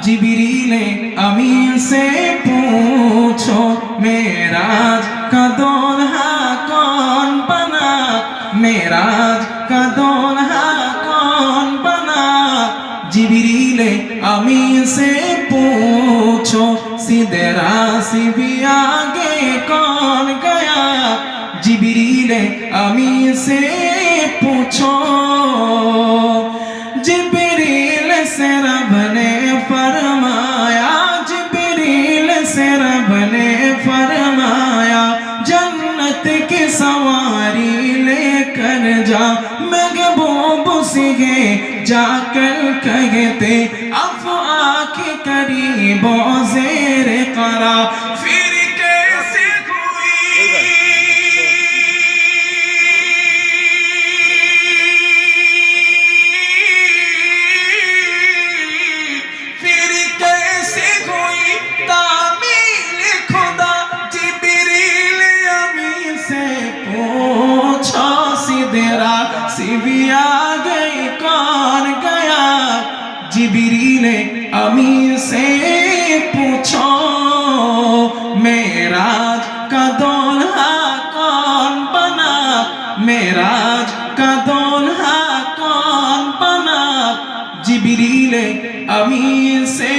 जिबरीले अमीन से पूछो मेराज का दूल्हा कौन बना, मेराज का दूल्हा कौन बना। जिबरीले अमीन से पूछो सिदरा से भी आगे कौन गया। जिबरीले अमीन से पूछो, जिबरील से रब ने फरमाया, जिबरील से रब ने फरमाया जन्नत की सवारी लेकर जा। महबूब सीगे जाकर कहते अफ़वाह के करीबों ज़ेर क़रा। फिर कैसे हुई तामील खुदा। जिबरील अमीन से पूछो सिदरा से भी आ गई कौन गया। जिबरील अमीन से पूछो मेराज का दूल्हा कौन बना, मेराज का दूल्हा कौन बना। जिबरील अमीन से